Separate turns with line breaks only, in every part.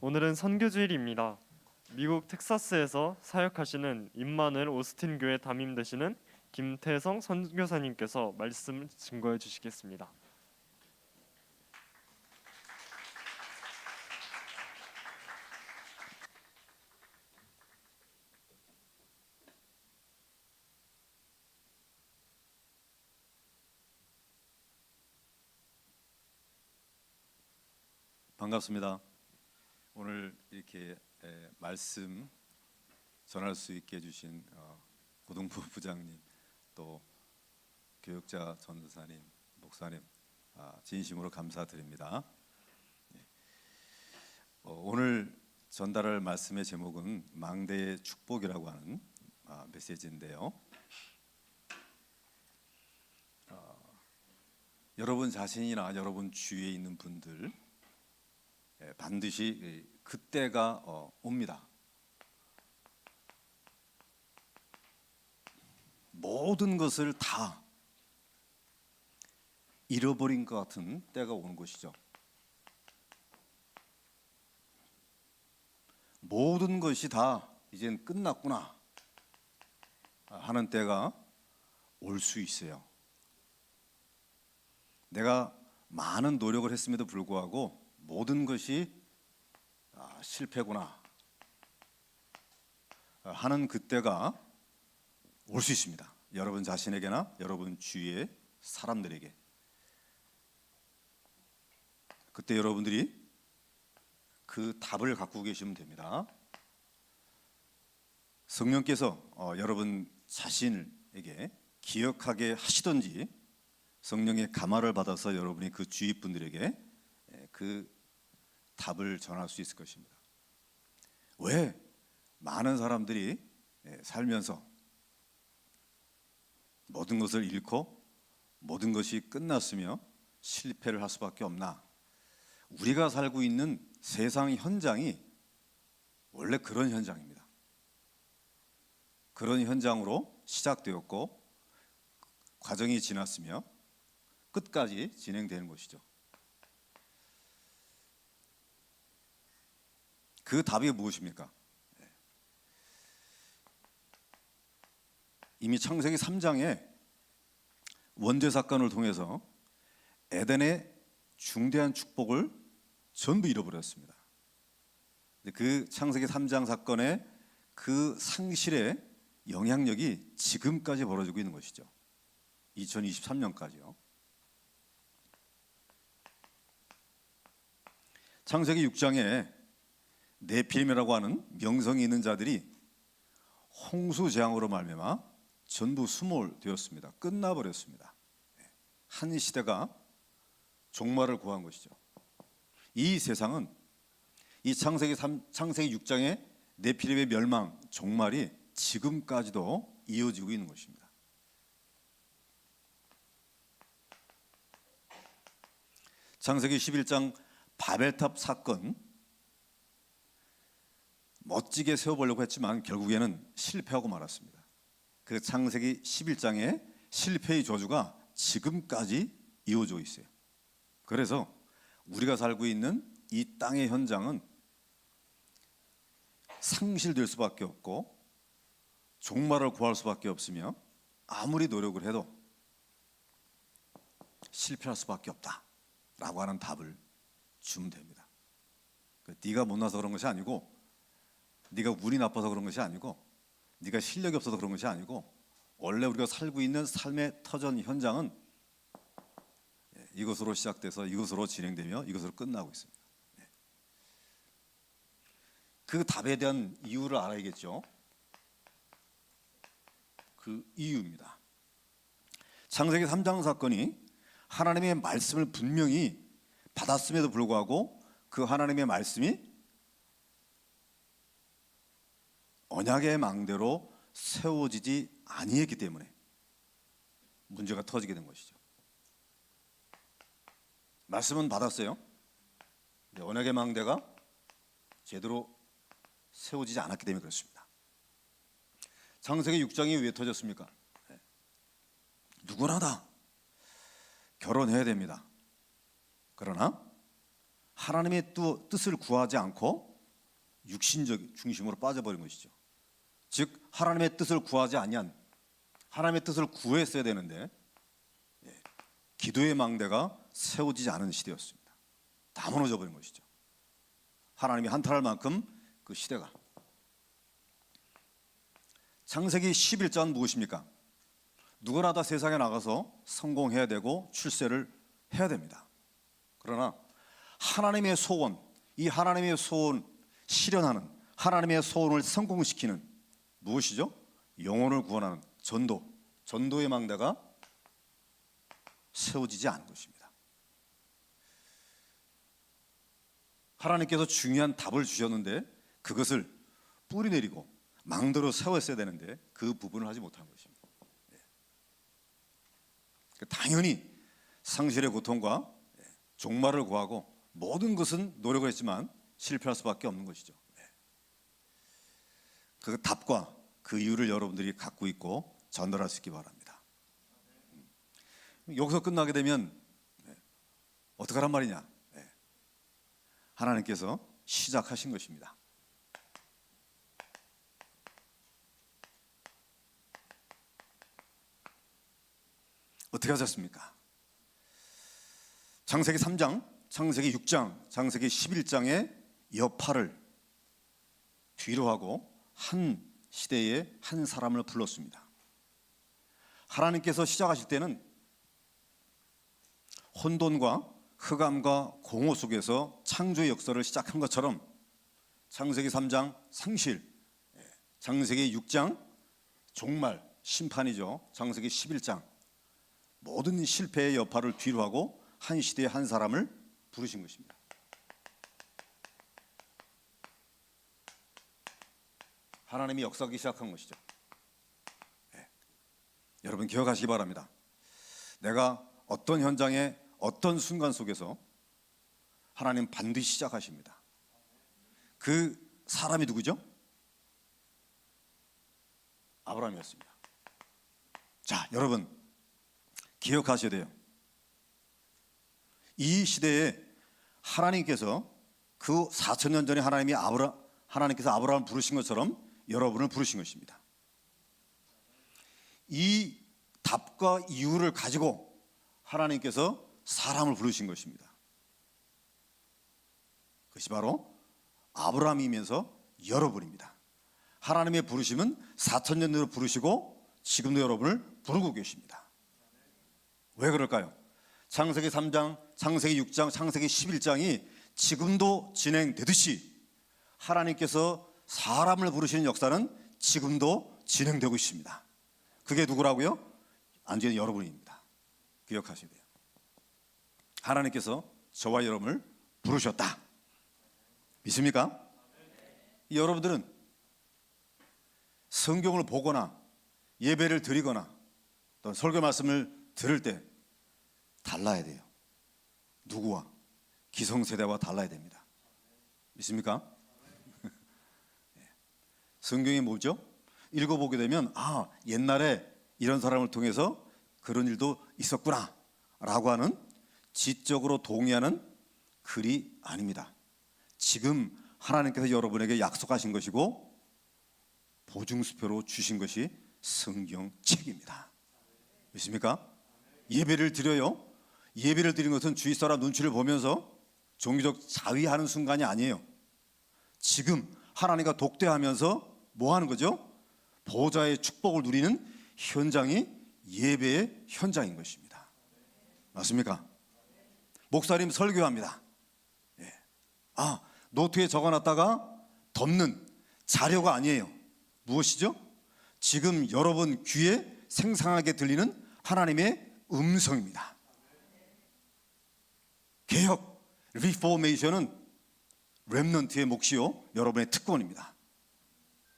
오늘은 선교주일입니다. 미국 텍사스에서 사역하시는 임마누엘 오스틴 교회 담임 되시는 김태성 선교사님께서 말씀을 증거해 주시겠습니다.
반갑습니다. 오늘 이렇게 말씀 전할 수 있게 해주신 고등부 부장님, 또 교육자 전도사님, 목사님 진심으로 감사드립니다. 오늘 전달할 말씀의 제목은 망대의 축복이라고 하는 메시지인데요. 여러분 자신이나 여러분 주위에 있는 분들 반드시 그때가 옵니다. 모든 것을 다 잃어버린 것 같은 때가 오는 것이죠. 모든 것이 다 이젠 끝났구나 하는 때가 올 수 있어요. 내가 많은 노력을 했음에도 불구하고 모든 것이 실패구나 하는 그때가 올 수 있습니다. 여러분 자신에게나 여러분 주위의 사람들에게. 그때 여러분들이 그 답을 갖고 계시면 됩니다. 성령께서 여러분 자신에게 기억하게 하시든지 성령의 감화를 받아서 여러분이 그 주위 분들에게 그 답을 전할 수 있을 것입니다. 왜 많은 사람들이 살면서 모든 것을 잃고 모든 것이 끝났으며 실패를 할 수밖에 없나? 우리가 살고 있는 세상 현장이 원래 그런 현장입니다. 그런 현장으로 시작되었고 과정이 지났으며 끝까지 진행되는 것이죠. 그 답이 무엇입니까? 이미 창세기 3장에 원죄 사건을 통해서 에덴의 중대한 축복을 전부 잃어버렸습니다. 그 창세기 3장 사건의 그 상실의 영향력이 지금까지 벌어지고 있는 것이죠. 2023년까지요. 창세기 6장에 네피림이라고 하는 명성이 있는 자들이 홍수 재앙으로 말미암아 전부 수몰되었습니다. 끝나버렸습니다. 한 시대가 종말을 구한 것이죠. 이 세상은 이 창세기 6장의 네피림의 멸망, 종말이 지금까지도 이어지고 있는 것입니다. 창세기 11장 바벨탑 사건 멋지게 세워보려고 했지만 결국에는 실패하고 말았습니다. 그 창세기 11장의 실패의 저주가 지금까지 이어져 있어요. 그래서 우리가 살고 있는 이 땅의 현장은 상실될 수밖에 없고 종말을 구할 수밖에 없으며 아무리 노력을 해도 실패할 수밖에 없다라고 하는 답을 주면 됩니다. 네가 못나서 그런 것이 아니고, 네가 운이 나빠서 그런 것이 아니고, 네가 실력이 없어서 그런 것이 아니고, 원래 우리가 살고 있는 삶의 터전 현장은 이것으로 시작돼서 이것으로 진행되며 이것으로 끝나고 있습니다. 그 답에 대한 이유를 알아야겠죠. 그 이유입니다. 창세기 3장 사건이 하나님의 말씀을 분명히 받았음에도 불구하고 그 하나님의 말씀이 언약의 망대로 세워지지 아니했기 때문에 문제가 터지게 된 것이죠. 말씀은 받았어요. 언약의 망대가 제대로 세워지지 않았기 때문에 그렇습니다. 창세기 6장이 왜 터졌습니까? 누구나 다 결혼해야 됩니다. 그러나 하나님의 뜻을 구하지 않고 육신적 중심으로 빠져버린 것이죠. 즉 하나님의 뜻을 구하지 아니한, 하나님의 뜻을 구했어야 되는데 기도의 망대가 세워지지 않은 시대였습니다. 다 무너져 버린 것이죠. 하나님이 한탄할 만큼 그 시대가. 창세기 11장 무엇입니까? 누구나 다 세상에 나가서 성공해야 되고 출세를 해야 됩니다. 그러나 하나님의 소원, 이 하나님의 소원 실현하는, 하나님의 소원을 성공시키는 무엇이죠? 영혼을 구원하는 전도의 망대가 세워지지 않은 것입니다. 하나님께서 중요한 답을 주셨는데 그것을 뿌리내리고 망대로 세웠어야 되는데 그 부분을 하지 못한 것입니다. 당연히 상실의 고통과 종말을 구하고 모든 것은 노력을 했지만 실패할 수밖에 없는 것이죠. 그 답과 그 이유를 여러분들이 갖고 있고 전달할 수 있기 바랍니다. 여기서 끝나게 되면 어떻게 하란 말이냐? 하나님께서 시작하신 것입니다. 어떻게 하셨습니까? 창세기 3장, 창세기 6장, 창세기 11장의 여파를 뒤로 하고 한 시대에 한 사람을 불렀습니다. 하나님께서 시작하실 때는 혼돈과 흑암과 공허 속에서 창조의 역사를 시작한 것처럼 창세기 3장 상실, 창세기 6장 종말, 심판이죠. 창세기 11장 모든 실패의 여파를 뒤로 하고 한 시대에 한 사람을 부르신 것입니다. 하나님이 역사하기 시작한 것이죠. 여러분 기억하시기 바랍니다. 내가 어떤 현장에 어떤 순간 속에서 하나님 반드시 시작하십니다. 그 사람이 누구죠? 아브라함이었습니다. 자, 여러분 기억하셔야 돼요. 이 시대에 하나님께서 그 4,000년 전에 하나님께서 아브라함을 부르신 것처럼 여러분을 부르신 것입니다. 이 답과 이유를 가지고 하나님께서 사람을 부르신 것입니다. 그것이 바로 아브라함이면서 여러분입니다. 하나님의 부르심은 4,000년 전으로 부르시고 지금도 여러분을 부르고 계십니다. 왜 그럴까요? 창세기 3장, 창세기 6장, 창세기 11장이 지금도 진행되듯이 하나님께서 사람을 부르시는 역사는 지금도 진행되고 있습니다. 그게 누구라고요? 완전히 여러분입니다. 기억하셔야 돼요. 하나님께서 저와 여러분을 부르셨다. 믿습니까? 여러분들은 성경을 보거나 예배를 드리거나 또 설교 말씀을 들을 때 달라야 돼요. 누구와? 기성세대와 달라야 됩니다. 믿습니까? 성경이 뭐죠? 읽어보게 되면 옛날에 이런 사람을 통해서 그런 일도 있었구나 라고 하는 지적으로 동의하는 글이 아닙니다. 지금 하나님께서 여러분에게 약속하신 것이고 보증수표로 주신 것이 성경책입니다. 믿습니까? 예배를 드려요. 예배를 드리는 것은 주위 사람 눈치를 보면서 종교적 자위하는 순간이 아니에요. 지금 하나님과 독대하면서 뭐 하는 거죠? 보좌의 축복을 누리는 현장이 예배의 현장인 것입니다. 맞습니까? 목사님 설교합니다. 노트에 적어놨다가 덮는 자료가 아니에요. 무엇이죠? 지금 여러분 귀에 생생하게 들리는 하나님의 음성입니다. 개혁, 리포메이션은 렘넌트의 몫이요 여러분의 특권입니다.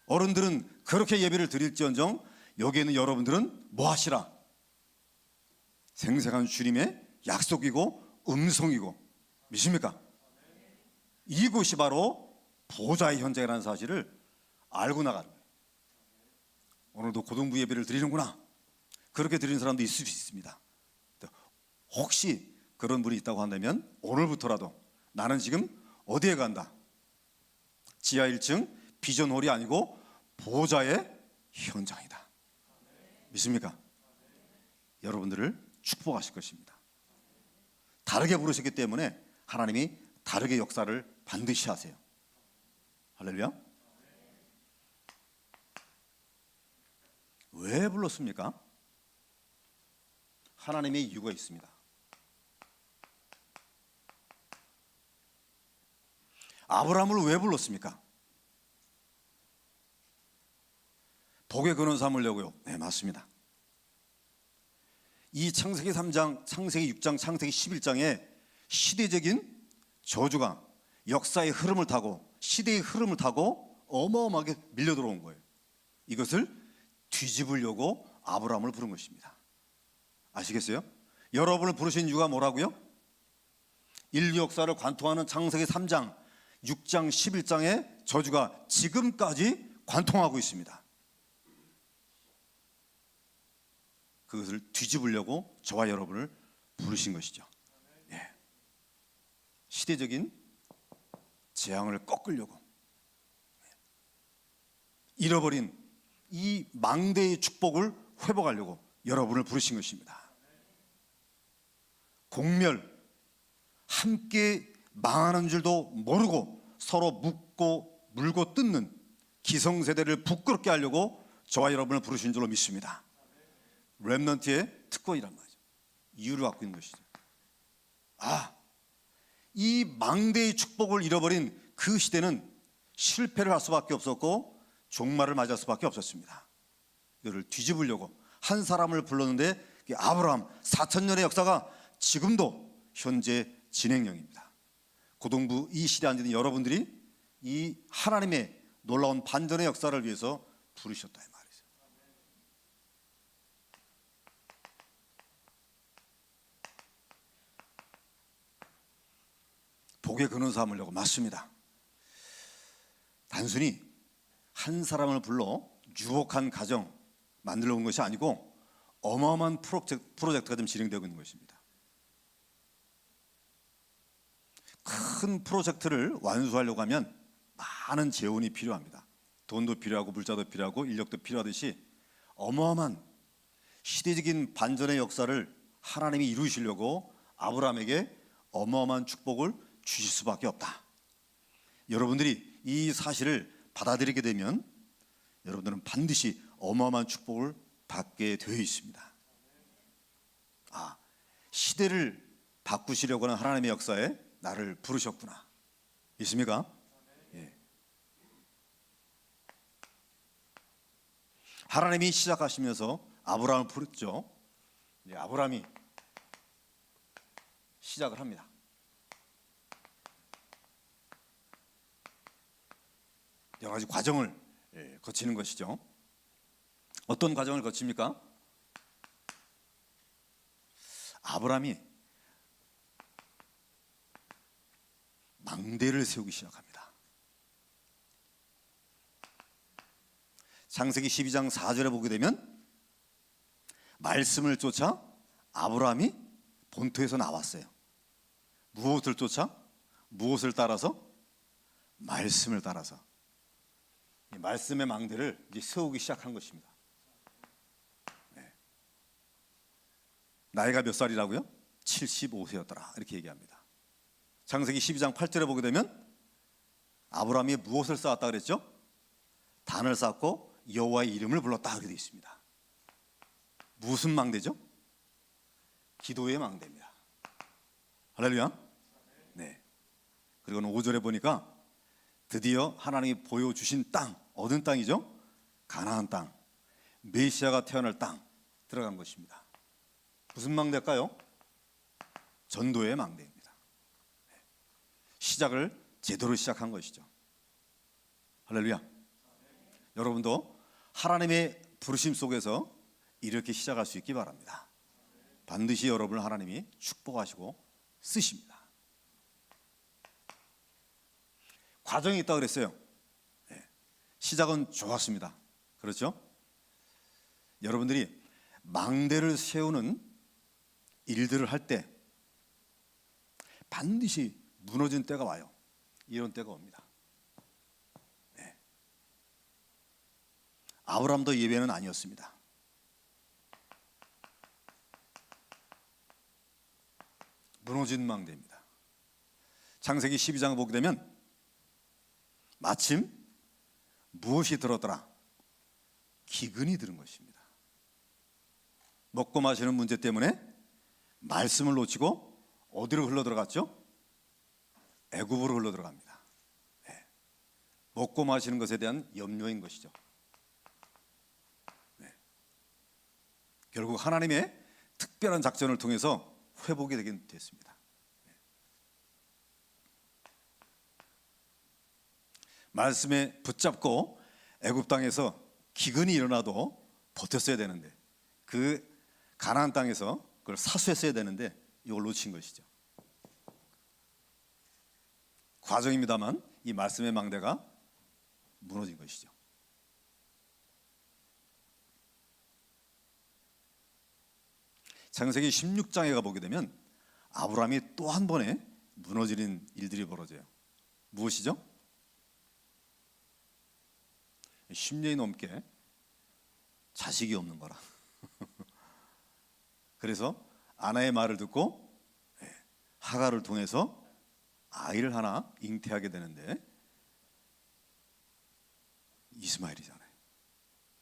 어른들은 그렇게 예배를 드릴지언정 여기에 있는 여러분들은 뭐 하시라? 생생한 주님의 약속이고 음성이고 믿습니까? 이곳이 바로 보좌의 현장이라는 사실을 알고 나가는 거예요. 오늘도 고등부 예배를 드리는구나. 그렇게 드리는 사람도 있을 수 있습니다. 혹시 그런 분이 있다고 한다면 오늘부터라도 나는 지금 어디에 간다? 지하 1층 비전홀이 아니고 보좌의 현장이다. 믿습니까? 여러분들을 축복하실 것입니다. 다르게 부르셨기 때문에 하나님이 다르게 역사를 반드시 하세요. 할렐루야. 왜 불렀습니까? 하나님의 이유가 있습니다. 아브라함을 왜 불렀습니까? 복의 근원 삼으려고요. 네, 맞습니다. 이 창세기 3장, 창세기 6장, 창세기 11장에 시대적인 저주가 역사의 흐름을 타고 시대의 흐름을 타고 어마어마하게 밀려 들어온 거예요. 이것을 뒤집으려고 아브라함을 부른 것입니다. 아시겠어요? 여러분을 부르신 이유가 뭐라고요? 인류 역사를 관통하는 창세기 3장, 6장, 11장의 저주가 지금까지 관통하고 있습니다. 그것을 뒤집으려고 저와 여러분을 부르신 것이죠. 예. 시대적인 재앙을 꺾으려고 잃어버린 이 망대의 축복을 회복하려고 여러분을 부르신 것입니다. 공멸, 함께 망하는 줄도 모르고 서로 묻고 물고 뜯는 기성세대를 부끄럽게 하려고 저와 여러분을 부르신 줄로 믿습니다. 렘넌트의 특권이란 말이죠. 이유를 갖고 있는 것이죠. 이 망대의 축복을 잃어버린 그 시대는 실패를 할 수밖에 없었고 종말을 맞을 수밖에 없었습니다. 이거를 뒤집으려고 한 사람을 불렀는데 아브라함 4,000년의 역사가 지금도 현재 진행형입니다. 고등부 이 시대에 앉은 여러분들이 이 하나님의 놀라운 반전의 역사를 위해서 부르셨다 이 말이죠. 복의 근원 삼으려고 맞습니다. 단순히 한 사람을 불러 유복한 가정 만들어 온 것이 아니고 어마어마한 프로젝트가 좀 진행되고 있는 것입니다. 큰 프로젝트를 완수하려고 하면 많은 재원이 필요합니다. 돈도 필요하고 물자도 필요하고 인력도 필요하듯이 어마어마한 시대적인 반전의 역사를 하나님이 이루시려고 아브라함에게 어마어마한 축복을 주실 수밖에 없다. 여러분들이 이 사실을 받아들이게 되면 여러분들은 반드시 어마어마한 축복을 받게 되어 있습니다. 시대를 바꾸시려고 하는 하나님의 역사에 나를 부르셨구나. 있습니까? 예. 하나님이 시작하시면서 아브라함을 부르죠. 아브라함이 시작을 합니다. 여러 가지 과정을 거치는 것이죠. 어떤 과정을 거칩니까? 아브라함이 망대를 세우기 시작합니다. 창세기 12장 4절에 보게 되면 말씀을 쫓아 아브라함이 본토에서 나왔어요. 무엇을 쫓아? 무엇을 따라서? 말씀을 따라서. 이 말씀의 망대를 이제 세우기 시작한 것입니다. 네. 나이가 몇 살이라고요? 75세였더라 이렇게 얘기합니다. 창세기 12장 8절에 보게 되면 아브라함이 무엇을 쌓았다 그랬죠? 단을 쌓고 여호와의 이름을 불렀다 하게 되어 있습니다. 무슨 망대죠? 기도의 망대입니다. 할렐루야. 네. 그리고 5절에 보니까 드디어 하나님이 보여주신 땅, 얻은 땅이죠? 가나안 땅, 메시아가 태어날 땅 들어간 것입니다. 무슨 망대일까요? 전도의 망대입니다. 시작을 제대로 시작한 것이죠. 할렐루야. 여러분도 하나님의 부르심 속에서 이렇게 시작할 수 있기 바랍니다. 반드시 여러분을 하나님이 축복하시고 쓰십니다. 과정이 있다고 그랬어요. 시작은 좋았습니다. 그렇죠? 여러분들이 망대를 세우는 일들을 할 때 반드시 무너진 때가 와요. 이런 때가 옵니다. 아브라함도 예외는 아니었습니다. 무너진 망대입니다. 창세기 12장 보게 되면 마침 무엇이 들었더라? 기근이 들은 것입니다. 먹고 마시는 문제 때문에 말씀을 놓치고 어디로 흘러들어갔죠? 애굽으로 흘러들어갑니다. 네. 먹고 마시는 것에 대한 염려인 것이죠. 네. 결국 하나님의 특별한 작전을 통해서 회복이 되긴 됐습니다. 네. 말씀에 붙잡고 애굽 땅에서 기근이 일어나도 버텼어야 되는데, 그 가나안 땅에서 그걸 사수했어야 되는데 이걸 놓친 것이죠. 과정입니다만 이 말씀의 망대가 무너진 것이죠. 창세기 16장에 가보게 되면 아브라함이 또 한 번에 무너지는 일들이 벌어져요. 무엇이죠? 10년이 넘게 자식이 없는 거라. 그래서 아내의 말을 듣고 하갈을 통해서 아이를 하나 잉태하게 되는데 이스마엘이잖아요.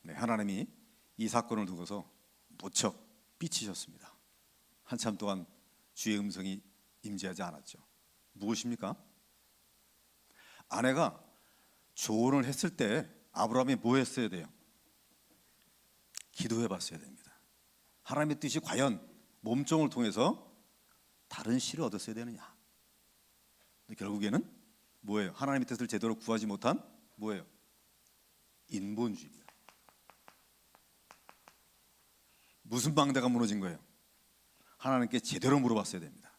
네, 하나님이 이 사건을 두고서 무척 삐치셨습니다. 한참 동안 주의 음성이 임재하지 않았죠. 무엇입니까? 아내가 조언을 했을 때 아브라함이 뭐 했어야 돼요? 기도해 봤어야 됩니다. 하나님의 뜻이 과연 몸종을 통해서 다른 씨를 얻었어야 되느냐? 결국에는 뭐예요? 하나님의 뜻을 제대로 구하지 못한 뭐예요? 인본주의입니다. 무슨 망대가 무너진 거예요? 하나님께 제대로 물어봤어야 됩니다.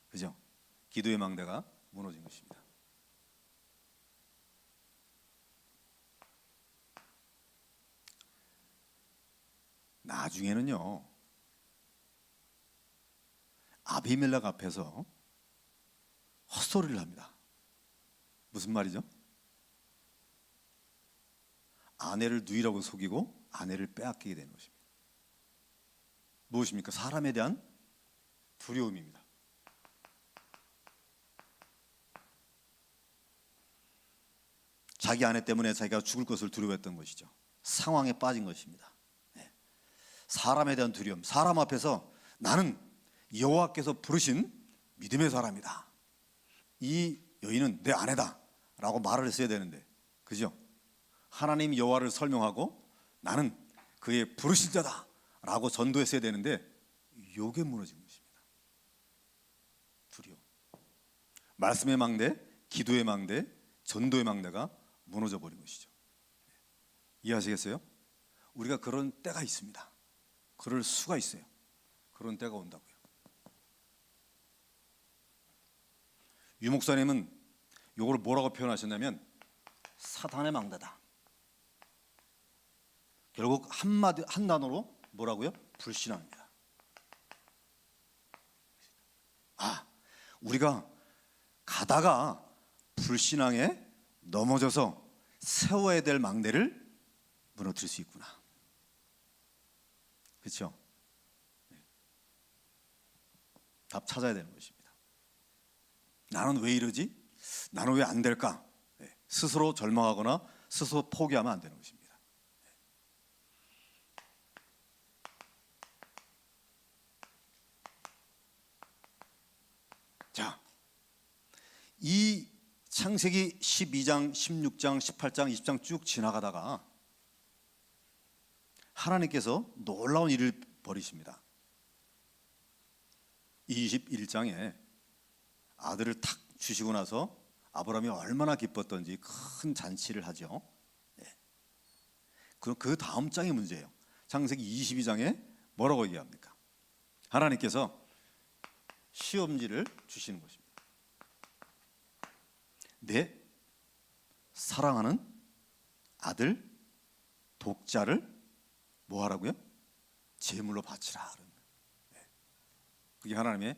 그죠? 기도의 망대가 무너진 것입니다. 나중에는요, 아비멜렉 앞에서 헛소리를 합니다. 무슨 말이죠? 아내를 누이라고 속이고 아내를 빼앗기게 되는 것입니다. 무엇입니까? 사람에 대한 두려움입니다. 자기 아내 때문에 자기가 죽을 것을 두려워했던 것이죠. 상황에 빠진 것입니다. 사람에 대한 두려움, 사람 앞에서 나는 여호와께서 부르신 믿음의 사람이다, 이 여인은 내 아내다 라고 말을 했어야 되는데, 그죠? 하나님 여호와를 설명하고 나는 그의 부르신 자다 라고 전도했어야 되는데 요게 무너진 것입니다. 두려움. 말씀의 망대, 기도의 망대, 전도의 망대가 무너져 버린 것이죠. 이해하시겠어요? 우리가 그런 때가 있습니다. 그럴 수가 있어요. 그런 때가 온다고요. 유 목사님은 이걸 뭐라고 표현하셨냐면 사탄의 망대다. 결국 한 단어로 뭐라고요? 불신앙입니다. 우리가 가다가 불신앙에 넘어져서 세워야 될 망대를 무너뜨릴 수 있구나. 그렇죠? 답 찾아야 되는 것입니다. 나는 왜 이러지? 나는 왜 안 될까? 스스로 절망하거나 스스로 포기하면 안 되는 것입니다. 자, 이 창세기 12장, 16장, 18장, 20장 쭉 지나가다가 하나님께서 놀라운 일을 벌이십니다. 21장에 아들을 탁 주시고 나서 아브라함이 얼마나 기뻤던지 큰 잔치를 하죠. 그럼 그 다음 장이 문제예요. 창세기 22장에 뭐라고 얘기합니까? 하나님께서 시험지를 주시는 것입니다. 내 사랑하는 아들 독자를 뭐 하라고요? 제물로 바치라. 그게 하나님의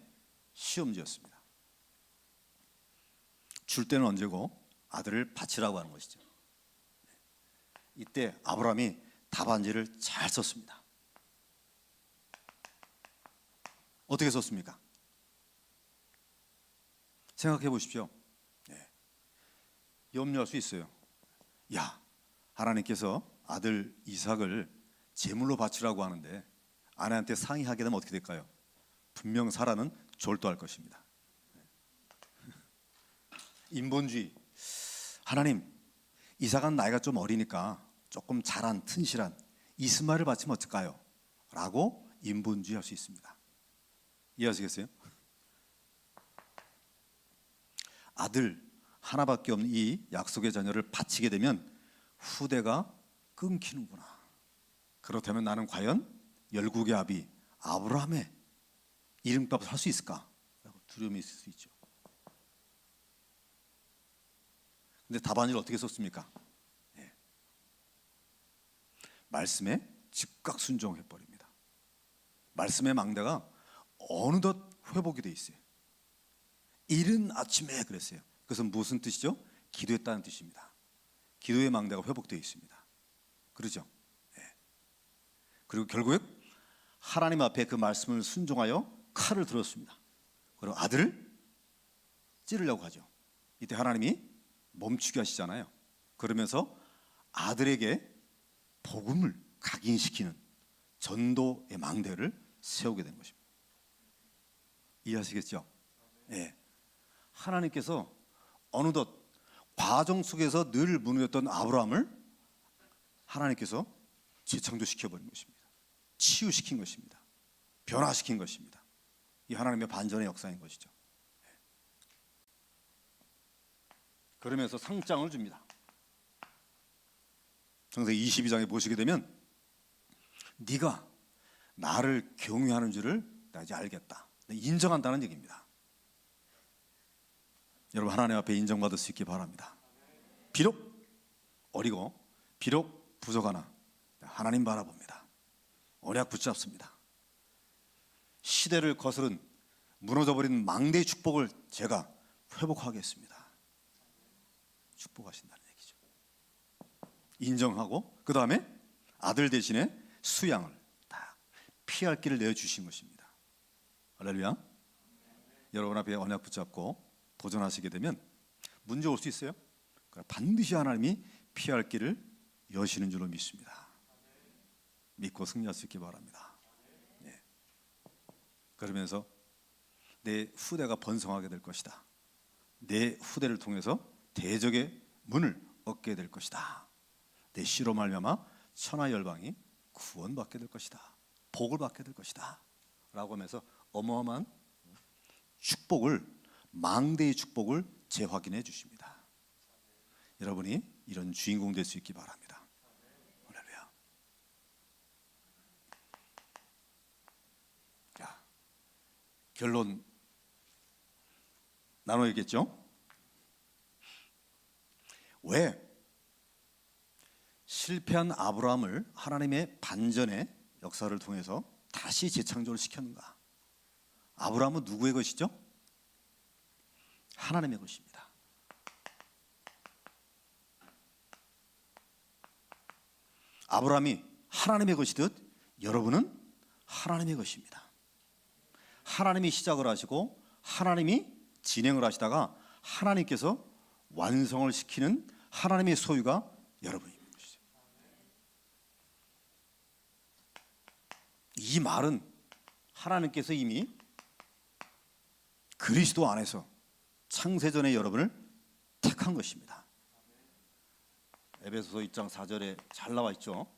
시험지였습니다. 줄 때는 언제고 아들을 바치라고 하는 것이죠. 이때 아브라함이 답안지를 잘 썼습니다. 어떻게 썼습니까? 생각해 보십시오. 염려할 수 있어요. 야, 하나님께서 아들 이삭을 제물로 바치라고 하는데 아내한테 상의하게 되면 어떻게 될까요? 분명 사라는 졸도할 것입니다. 인본주의. 하나님, 이삭은 나이가 좀 어리니까 조금 자란 튼실한 이스마엘을 바치면 어떨까요? 라고 인본주의 할 수 있습니다. 이해하시겠어요? 아들 하나밖에 없는 이 약속의 자녀를 바치게 되면 후대가 끊기는구나. 그렇다면 나는 과연 열국의 아비 아브라함의 이름값을 할 수 있을까? 라고 두려움이 있을 수 있죠. 근데 답안지를 어떻게 썼습니까? 말씀에 즉각 순종해버립니다. 말씀의 망대가 어느덧 회복이 돼 있어요. 이른 아침에 그랬어요. 그것은 무슨 뜻이죠? 기도했다는 뜻입니다. 기도의 망대가 회복되어 있습니다. 그렇죠? 그리고 결국에 하나님 앞에 그 말씀을 순종하여 칼을 들었습니다. 그리고 아들을 찌르려고 하죠. 이때 하나님이 멈추게 하시잖아요. 그러면서 아들에게 복음을 각인시키는 전도의 망대를 세우게 된 것입니다. 이해하시겠죠? 예. 하나님께서 어느덧 과정 속에서 늘 무너졌던 아브라함을 하나님께서 재창조시켜버린 것입니다. 치유시킨 것입니다. 변화시킨 것입니다. 이 하나님의 반전의 역사인 것이죠. 그러면서 상장을 줍니다. 창세기 22장에 보시게 되면 네가 나를 경외하는 줄을 나 이제 알겠다. 인정한다는 얘기입니다. 여러분 하나님 앞에 인정받을 수 있기 바랍니다. 비록 어리고 비록 부족하나 하나님 바라봅니다. 언약 붙잡습니다. 시대를 거스른 무너져버린 망대의 축복을 제가 회복하겠습니다. 축복하신다는 얘기죠. 인정하고 그 다음에 아들 대신에 수양을 다 피할 길을 내어주신 것입니다. 할렐루야. 여러분 앞에 언약 붙잡고 도전하시게 되면 문제 올 수 있어요. 반드시 하나님이 피할 길을 여시는 줄로 믿습니다. 믿고 승리할 수 있기 바랍니다. 네. 그러면서 내 후대가 번성하게 될 것이다. 내 후대를 통해서 대적의 문을 얻게 될 것이다. 내 씨로 말미암아 천하 열방이 구원받게 될 것이다. 복을 받게 될 것이다. 라고 하면서 어마어마한 축복을, 망대의 축복을 재확인해 주십니다. 여러분이 이런 주인공 될 수 있기 바랍니다. 할렐루야. 자, 결론 나눠야겠죠? 왜 실패한 아브라함을 하나님의 반전의 역사를 통해서 다시 재창조를 시켰는가? 아브라함은 누구의 것이죠? 하나님의 것입니다. 아브라함이 하나님의 것이듯 여러분은 하나님의 것입니다. 하나님이 시작을 하시고 하나님이 진행을 하시다가 하나님께서 완성을 시키는 하나님의 소유가 여러분입니다. 이 말은 하나님께서 이미 그리스도 안에서 창세전에 여러분을 택한 것입니다. 에베소서 2장 4절에 잘 나와 있죠.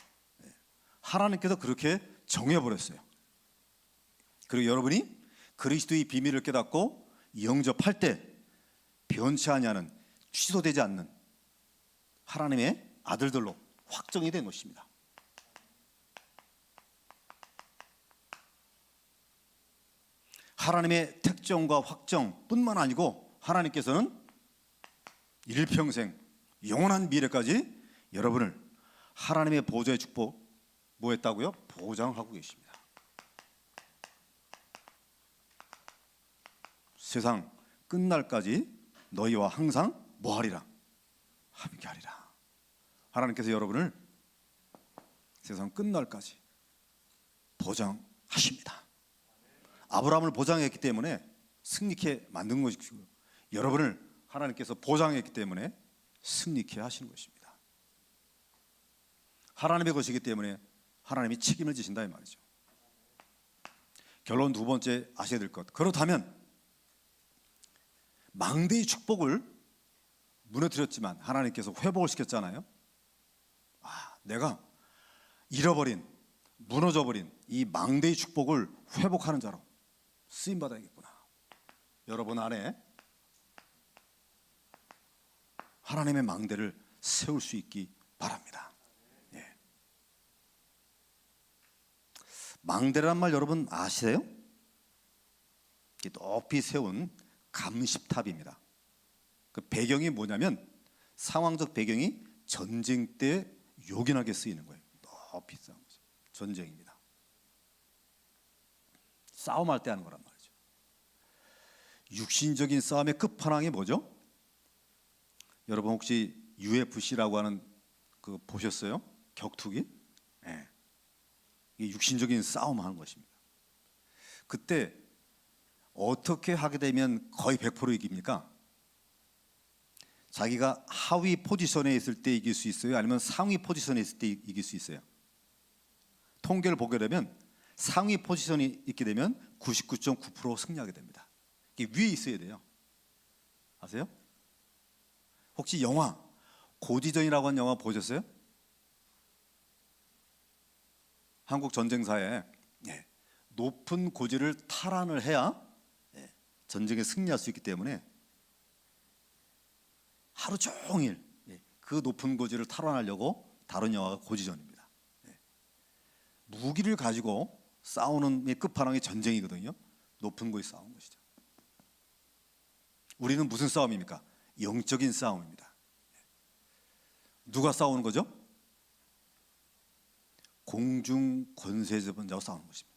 하나님께서 그렇게 정해버렸어요. 그리고 여러분이 그리스도의 비밀을 깨닫고 영접할 때 변치 아니하는, 취소되지 않는 하나님의 아들들로 확정이 된 것입니다. 하나님의 택정과 확정뿐만 아니고 하나님께서는 일평생 영원한 미래까지 여러분을 하나님의 보좌의 축복 뭐 했다고요? 보장하고 계십니다. 세상 끝날까지 너희와 항상 뭐하리라? 함께하리라. 하나님께서 여러분을 세상 끝날까지 보장하십니다. 아브라함을 보장했기 때문에 승리케 만든 것이고 여러분을 하나님께서 보장했기 때문에 승리케 하시는 것입니다. 하나님의 것이기 때문에 하나님이 책임을 지신다 이 말이죠. 결론 두 번째 아셔야 될 것. 그렇다면 망대의 축복을 무너뜨렸지만 하나님께서 회복을 시켰잖아요. 내가 잃어버린, 무너져버린 이 망대의 축복을 회복하는 자로 쓰임받아야겠구나. 여러분 안에 하나님의 망대를 세울 수 있기 바랍니다. 예. 망대란 말 여러분 아세요? 높이 세운 감시탑입니다. 그 배경이 뭐냐면 상황적 배경이 전쟁 때 요긴하게 쓰이는 거예요. 높이 쌓은 거죠. 전쟁입니다. 싸움할 때 하는 거란 말이죠. 육신적인 싸움의 끝판왕이 뭐죠? 여러분 혹시 UFC라고 하는 그 보셨어요? 격투기? 네. 이게 육신적인 싸움 하는 것입니다. 그때 어떻게 하게 되면 거의 100% 이깁니까? 자기가 하위 포지션에 있을 때 이길 수 있어요? 아니면 상위 포지션에 있을 때 이길 수 있어요? 통계를 보게 되면 상위 포지션이 있게 되면 99.9% 승리하게 됩니다. 이게 위에 있어야 돼요. 아세요? 혹시 영화 고지전이라고 하는 영화 보셨어요? 한국 전쟁사에 높은 고지를 탈환을 해야 전쟁에 승리할 수 있기 때문에 하루 종일 그 높은 고지를 탈환하려고 다른 영화가 고지전입니다. 무기를 가지고 싸우는 끝판왕이 전쟁이거든요. 높은 고지 싸우는 것이죠. 우리는 무슨 싸움입니까? 영적인 싸움입니다. 누가 싸우는 거죠? 공중 권세자분자와 싸우는 것입니다.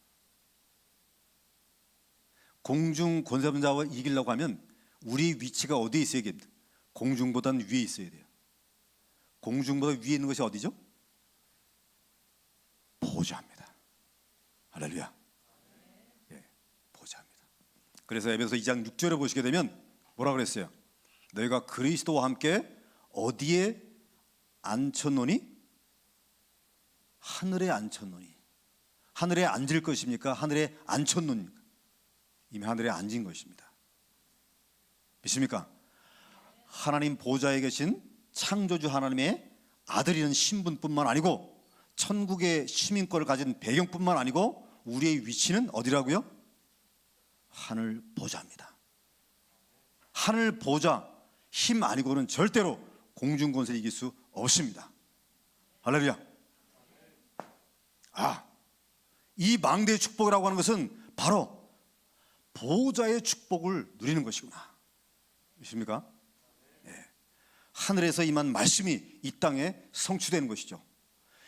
공중 권세자분자와 이기려고 하면 우리 위치가 어디에 있어야 됩니까? 공중보다는 위에 있어야 돼요. 공중보다 위에 있는 것이 어디죠? 보좌입니다. 할렐루야. 보좌입니다. 그래서 에베소 2장 6절에 보시게 되면 뭐라 그랬어요? 너희가 그리스도와 함께 어디에 앉혔노니? 하늘에 앉혔노니. 하늘에 앉을 것입니까? 하늘에 앉혔노니까? 이미 하늘에 앉은 것입니다. 믿습니까? 하나님 보좌에 계신 창조주 하나님의 아들이라는 신분뿐만 아니고 천국의 시민권을 가진 배경뿐만 아니고 우리의 위치는 어디라고요? 하늘 보좌입니다. 하늘 보좌 힘 아니고는 절대로 공중 권세를 이길 수 없습니다. 할렐루야. 이 망대의 축복이라고 하는 것은 바로 보좌의 축복을 누리는 것이구나. 믿습니까? 하늘에서 임한 말씀이 이 땅에 성취되는 것이죠.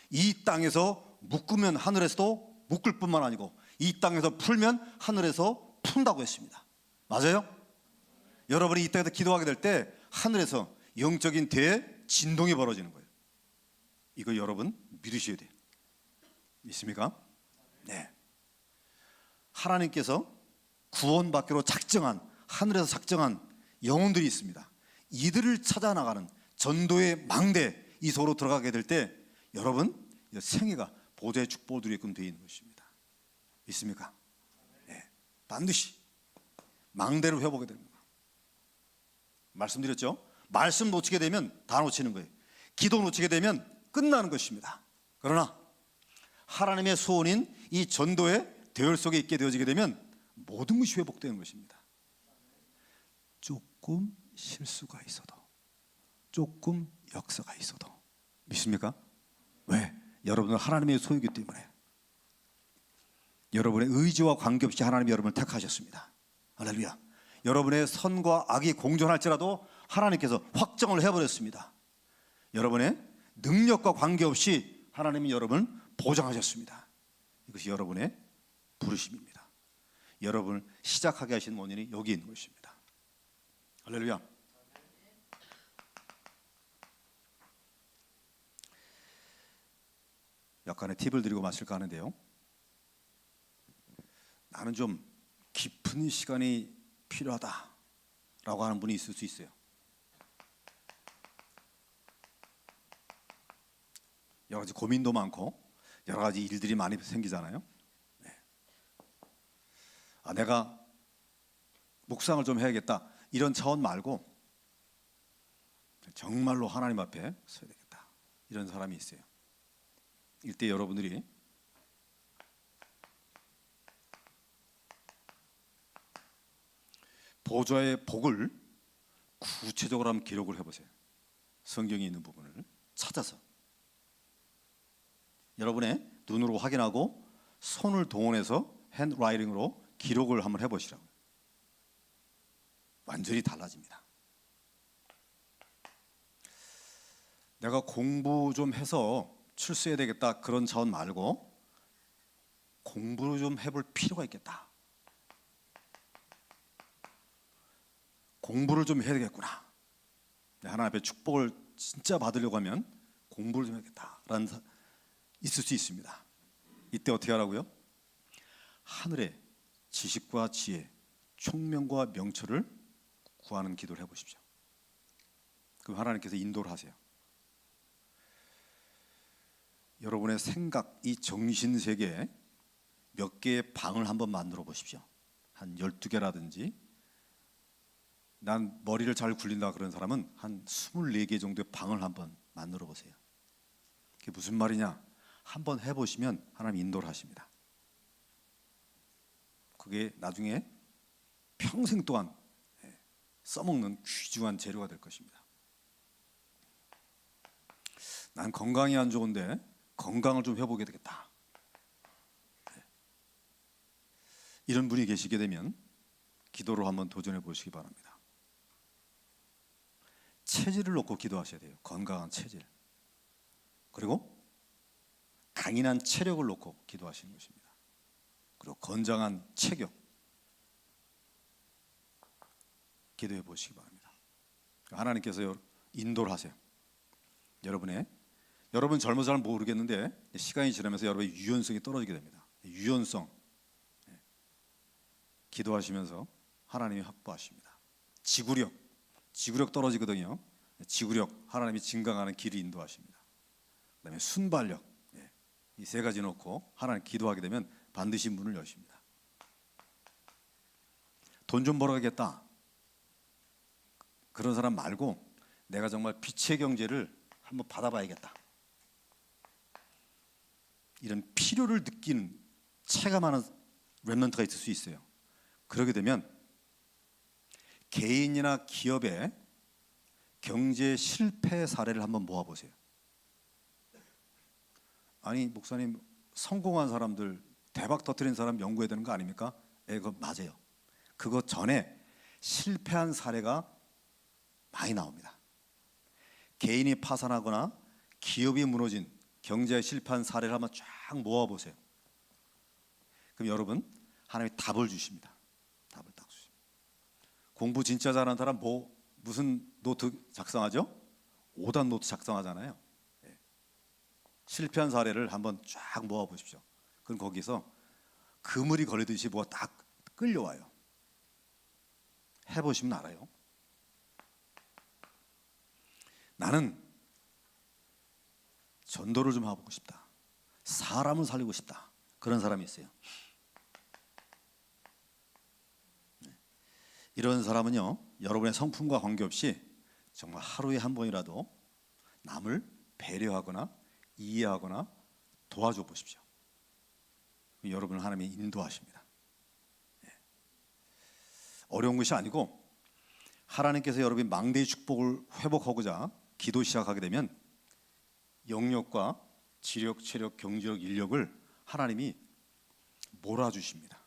이 땅에서 묶으면 하늘에서도 묶을 뿐만 아니고 이 땅에서 풀면 하늘에서 푼다고 했습니다. 맞아요? 여러분이 이 땅에서 기도하게 될 때 하늘에서 영적인 대진동이 벌어지는 거예요. 이거 여러분 믿으셔야 돼요. 믿습니까? 네. 하나님께서 구원받기로 작정한 하늘에서 작정한 영혼들이 있습니다. 이들을 찾아 나가는 전도의 망대 이 속으로 들어가게 될 때 여러분 생애가 보좌의 축복을 누리게끔 되어 있는 것입니다. 믿습니까? 네. 반드시 망대를 회복하게 됩니다. 말씀드렸죠? 말씀 놓치게 되면 다 놓치는 거예요. 기도 놓치게 되면 끝나는 것입니다. 그러나 하나님의 소원인 이 전도의 대열 속에 있게 되어지게 되면 모든 것이 회복되는 것입니다. 조금 실수가 있어도 조금 역사가 있어도 믿습니까? 왜? 여러분은 하나님의 소유이기 때문에 여러분의 의지와 관계없이 하나님이 여러분을 택하셨습니다. 할렐루야. 여러분의 선과 악이 공존할지라도 하나님께서 확정을 해버렸습니다. 여러분의 능력과 관계없이 하나님이 여러분을 보장하셨습니다. 이것이 여러분의 부르심입니다. 여러분을 시작하게 하신 원인이 여기 있는 것입니다. 할렐루야. 약간의 팁을 드리고 마실까 하는데요. 나는 좀 깊은 시간이 필요하다라고 하는 분이 있을 수 있어요. 여러 가지 고민도 많고 여러 가지 일들이 많이 생기잖아요. 네. 내가 묵상을 좀 해야겠다 이런 차원 말고 정말로 하나님 앞에 서야 되겠다 이런 사람이 있어요. 이때 여러분들이 보좌의 복을 구체적으로 한번 기록을 해보세요. 성경에 있는 부분을 찾아서 여러분의 눈으로 확인하고 손을 동원해서 핸드라이팅으로 기록을 한번 해보시라고요. 완전히 달라집니다. 내가 공부 좀 해서 출세해야 되겠다 그런 차원 말고 공부를 좀 해볼 필요가 있겠다. 공부를 좀 해야 되겠구나. 하나님 앞에 축복을 진짜 받으려고 하면 공부를 좀 해야겠다라는 있을 수 있습니다. 이때 어떻게 하라고요? 하늘의 지식과 지혜, 총명과 명철을 구하는 기도를 해보십시오. 그럼 하나님께서 인도를 하세요. 여러분의 생각, 이 정신세계에 몇 개의 방을 한번 만들어 보십시오. 한 12개라든지 난 머리를 잘 굴린다 그런 사람은 한 24개 정도의 방을 한번 만들어 보세요. 그게 무슨 말이냐? 한번 해보시면 하나님 인도를 하십니다. 그게 나중에 평생 동안 써먹는 귀중한 재료가 될 것입니다. 난 건강이 안 좋은데 건강을 좀 해보게 되겠다. 이런 분이 계시게 되면 기도로 한번 도전해 보시기 바랍니다. 체질을 놓고 기도하셔야 돼요. 건강한 체질. 그리고 강인한 체력을 놓고 기도하시는 것입니다. 그리고 건장한 체격 기도해 보시기 바랍니다. 하나님께서 인도를 하세요. 여러분 젊어서 잘 모르겠는데 시간이 지나면서 여러분의 유연성이 떨어지게 됩니다. 유연성 기도하시면서 하나님이 확보하십니다. 지구력 떨어지거든요. 지구력 하나님이 증강하는 길을 인도하십니다. 그다음에 순발력 이 세 가지 놓고 하나님 기도하게 되면 반드시 문을 여십니다. 돈 좀 벌어야겠다 그런 사람 말고 내가 정말 빛의 경제를 한번 받아봐야겠다 이런 필요를 느끼는 체감하는 렘넌트가 있을 수 있어요. 그러게 되면 개인이나 기업의 경제 실패 사례를 한번 모아보세요. 아니 목사님 성공한 사람들 대박 터뜨린 사람 연구해야 되는 거 아닙니까? 그거 맞아요. 그거 전에 실패한 사례가 많이 나옵니다. 개인이 파산하거나 기업이 무너진 경제에 실패한 사례를 한번 쫙 모아보세요. 그럼 여러분 하나님이 답을 주십니다. 답을 딱 주십니다. 공부 진짜 잘하는 사람 무슨 노트 작성하죠? 5단 노트 작성하잖아요. 실패한 사례를 한번 쫙 모아보십시오. 그럼 거기서 그물이 걸리듯이 뭐가 딱 끌려와요. 해보시면 알아요. 나는 전도를 좀 하고 싶다. 사람을 살리고 싶다. 그런 사람이 있어요. 이런 사람은요, 여러분의 성품과 관계없이 정말 하루에 한 번이라도 남을 배려하거나 이해하거나 도와줘 보십시오. 여러분을 하나님이 인도하십니다. 어려운 것이 아니고 하나님께서 여러분이 망대의 축복을 회복하고자 기도 시작하게 되면 영역과 지력, 체력, 경제력, 인력을 하나님이 몰아주십니다.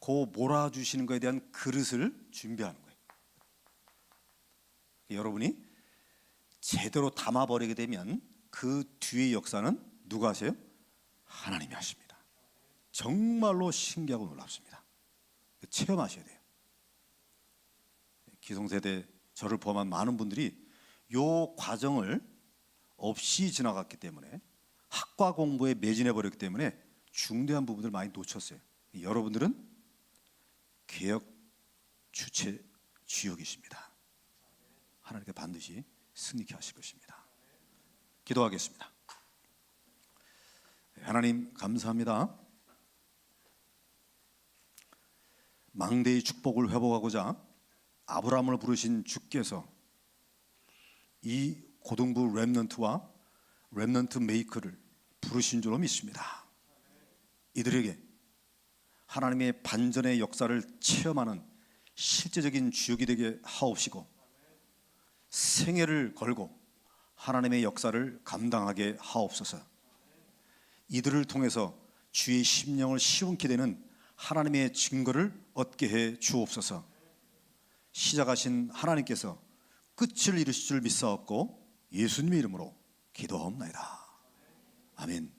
그 몰아주시는 것에 대한 그릇을 준비하는 거예요. 여러분이 제대로 담아버리게 되면 그 뒤의 역사는 누가 하세요? 하나님이 하십니다. 정말로 신기하고 놀랍습니다. 체험하셔야 돼요. 기성세대 저를 포함한 많은 분들이 이 과정을 없이 지나갔기 때문에 학과 공부에 매진해 버렸기 때문에 중대한 부분들 많이 놓쳤어요. 여러분들은 개혁 주체 주역이십니다. 하나님께 반드시 승리케 하실 것입니다. 기도하겠습니다. 하나님 감사합니다. 망대의 축복을 회복하고자 아브라함을 부르신 주께서 이 고등부 렘넌트와 렘넌트 메이커를 부르신 줄로 믿습니다. 이들에게 하나님의 반전의 역사를 체험하는 실제적인 주역이 되게 하옵시고 생애를 걸고 하나님의 역사를 감당하게 하옵소서. 이들을 통해서 주의 심령을 시원케 되는 하나님의 증거를 얻게 해 주옵소서. 시작하신 하나님께서 끝을 이루실 줄 믿사옵고 예수님의 이름으로 기도하옵나이다. 아멘.